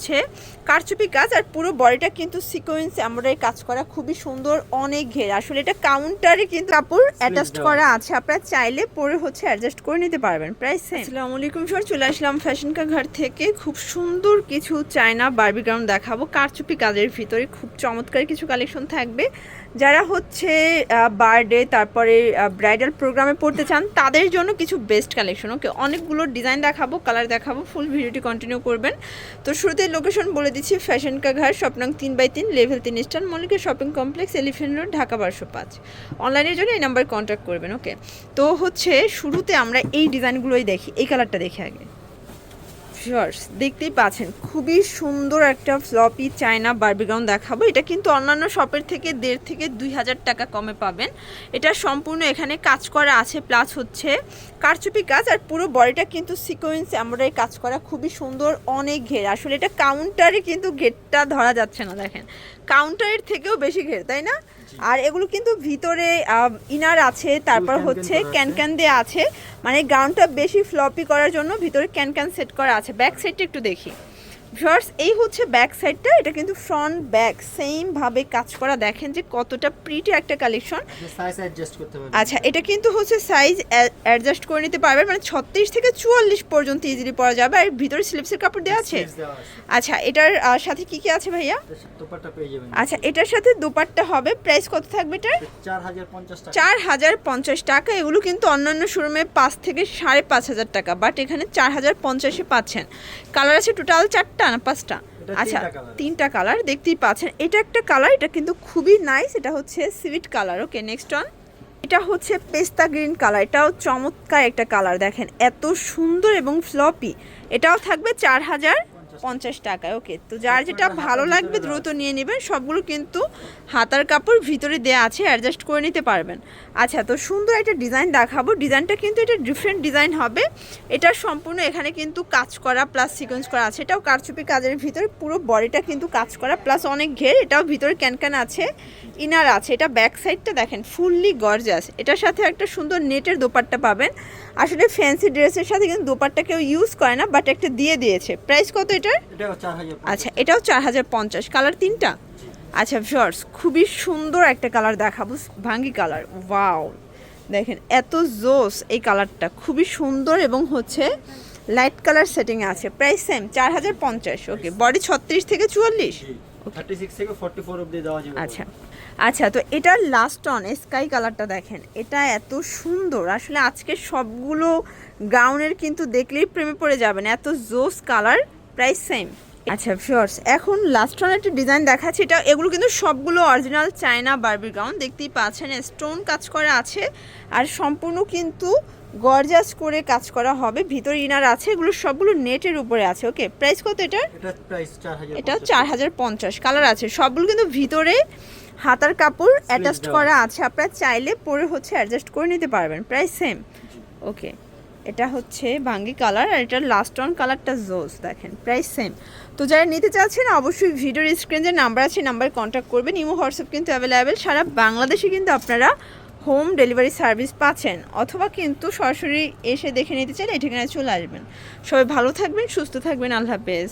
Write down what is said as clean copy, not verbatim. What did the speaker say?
হচ্ছে কারচুপি কাজ, আর পুরো বডিটা কিন্তু সিকোয়েন্স এমব্রয়ডারি কাজ করা, খুবই সুন্দর, অনেক ঘের। আসলে এটা কাউন্টারে কিন্তু কাপড় অ্যাটাচড করা আছে, আপনারা চাইলে পরে হচ্ছে অ্যাডজাস্ট করে নিতে পারবেন। Price same. আসসালামু আলাইকুম স্যার, চলে আসলাম ফ্যাশন কা ঘর থেকে। খুব সুন্দর কিছু চায়না বারবি গাউন দেখাবো কারচুপি কাজের ভিতরে, খুব চমৎকার কিছু কালেকশন থাকবে। যারা হচ্ছে বার্থডে তারপরে ব্রাইডাল প্রোগ্রামে পড়তে চান তাদের জন্য কিছু বেস্ট কালেকশন। ওকে, অনেকগুলো ডিজাইন দেখাবো, কালার দেখাবো, ফুল ভিডিওটি কন্টিনিউ করবেন। তো শুরুতে লোকেশন বলে দিচ্ছি, ফ্যাশন কা ঘর, স্বপ্নাং 3/3, level 3, eastern Mallika shopping complex, elephant road, Dhaka 1205। অনলাইনের জন্য এই নাম্বার কন্ট্যাক্ট করবেন। ওকে, তো হচ্ছে শুরুতে আমরা এই ডিজাইনগুলোই দেখি। এই কালারটা দেখে আগে। ভিউয়ার্স দেখতেই পাচ্ছেন, খুবই সুন্দর একটা ফ্লপি চায়না বারবি গাউন দেখাবো। এটা কিন্তু অন্যান্য শপের থেকে 1.5 থেকে 2,000 টাকা কমে পাবেন। এটা সম্পূর্ণ এখানে কাজ করা আছে, প্লাস হচ্ছে কারচুপি কাজ, আর পুরো বডিটা কিন্তু সিকোয়েন্স এমব্রয়ডারি কাজ করা, খুবই সুন্দর, অনেক ঘের। আসলে এটা কাউন্টারে কিন্তু ঘেরটা ধরা যাচ্ছে না, দেখেন কাউন্টারের থেকেও বেশি ঘের, তাই না? আর এগুলো কিন্তু ভিতরে ইনার আছে, তারপর হচ্ছে ক্যানক্যান দেওয়া আছে, মানে গাউনটা বেশি ফ্লপি করার জন্য ভিতরে ক্যানক্যান সেট করা আছে। ব্যাক সাইডটা একটু দেখি ভিউয়ার্স, এই হচ্ছে ব্যাক সাইডটা। এটা কিন্তু ফ্রন্ট ব্যাক সেম ভাবে কাজ করা, দেখেন যে কতটা প্রিটি একটা কালেকশন। সাইজ অ্যাডজাস্ট করতে পারবেন। আচ্ছা, এটা কিন্তু হচ্ছে সাইজ অ্যাডজাস্ট করে নিতে পারবেন, মানে 36 থেকে 44 পর্যন্ত ইজিলি পরা যাবে। আর ভিতরে স্লিপসের কাপড় দেওয়া আছে। আচ্ছা, এটার সাথে কি কি আছে ভাইয়া? দোপাট্টা পেয়ে যাবেন। আচ্ছা, এটার সাথে দোপাট্টা হবে। প্রাইস কত থাকবে এটার? 4050 টাকা। 4050 টাকা। এগুলো কিন্তু অন্যান্য শোরুমে 5 থেকে 5,500 টাকা, বাট এখানে 4050-এ পাচ্ছেন। কালার আছে টোটাল 4টা না 5টা? আচ্ছা, 3টা কালার দেখতেই পাচ্ছেন। এটা একটা কালার, এটা কিন্তু খুবই নাইস, এটা হচ্ছে সিভিট কালার। Okay, next on. এটা হচ্ছে পেস্তা গ্রিন কালার, এটাও চমৎকার একটা কালার, দেখেন এত সুন্দর এবং ফ্লপি। এটাও থাকবে 4050 টাকায়। ওকে, তো যার যেটা ভালো লাগবে দ্রুত নিয়ে নেবেন। সবগুলো কিন্তু হাতার কাপড় ভিতরে দেওয়া আছে, অ্যাডজাস্ট করে নিতে পারবেন। আচ্ছা, তো সুন্দর একটা ডিজাইন দেখাবো। ডিজাইনটা কিন্তু এটা ডিফারেন্ট ডিজাইন হবে। এটা সম্পূর্ণ এখানে কিন্তু কাজ করা প্লাস সিকোয়েন্স করা আছে। এটাও কারচুপি কাজের ভিতরে, পুরো বডিটা কিন্তু কাজ করা প্লাস অনেক ঘের। এটাও ভিতরে ক্যানক্যান আছে, ইনার আছে। এটা ব্যাক সাইডটা দেখেন ফুললি গর্জাস। এটার সাথে একটা সুন্দর নেটের দোপাট্টা পাবেন। আসলে ফ্যান্সি ড্রেসের সাথে কিন্তু দোপাট্টা কেউ ইউজ করে না, বাট একটা দিয়ে দিয়েছে। প্রাইস কত এটার? আচ্ছা, এটাও 4050। কালার 3টা? আচ্ছা ভিউয়ার্স, খুবই সুন্দর একটা কালার দেখাবো, ভাঙ্গি কালার। ওয়াও, দেখেন এত জোস এই কালারটা, খুবই সুন্দর এবং হচ্ছে লাইট কালার সেটিং আছে। Price same 4050। ওকে, বডি 36 থেকে 44, 36 থেকে 44 অবধি দেওয়া যাবে। আচ্ছা আচ্ছা, তো এটার লাস্ট অন স্কাই কালারটা দেখেন, এটা এত সুন্দর। আসলে আজকে সবগুলো গাউনের কিন্তু দেখলেই প্রেমে পড়ে যাবেন, এত জোস কালার। Price same. আচ্ছা ভিউয়ার্স, এখন লাস্ট ওয়ান একটা ডিজাইন দেখাচ্ছি। এটা এগুলো কিন্তু সবগুলো অরিজিনাল চায়না বারবি গাউন, দেখতেই পাচ্ছেন স্টোন কাজ করা আছে, আর সম্পূর্ণ কিন্তু গর্জাস করে কাজ করা হবে। ভিতরে ইনার আছে, এগুলো সবগুলো নেটের উপরে আছে। ওকে, প্রাইস কত এটার? এটা প্রাইস 4000। এটা 4050। কালার আছে সবগুলো কিন্তু ভিতরে হাতার কাপড় অ্যাটাচড করা আছে, আপনারা চাইলে পরে হচ্ছে অ্যাডজাস্ট করে নিতে পারবেন। Price same. ওকে, এটা হচ্ছে ভাঙ্গি কালার, আর এটার লাস্ট অন কালারটা জোস, দেখেন প্রাইস সেম। তো যারা নিতে চাচ্ছেন অবশ্যই ভিডিওর স্ক্রিনে যে নাম্বার আছে নাম্বারে কন্ট্যাক্ট করবেন। ইমো হোয়াটসঅ্যাপ কিন্তু অ্যাভেলেবেল, সারা বাংলাদেশে কিন্তু আপনারা হোম ডেলিভারি সার্ভিস পাচ্ছেন, অথবা কিন্তু সরাসরি এসে দেখে নিতে চাইলে এই ঠিকানায় চলে আসবেন। সবাই ভালো থাকবেন, সুস্থ থাকবেন, আল্লাহ হাফেজ।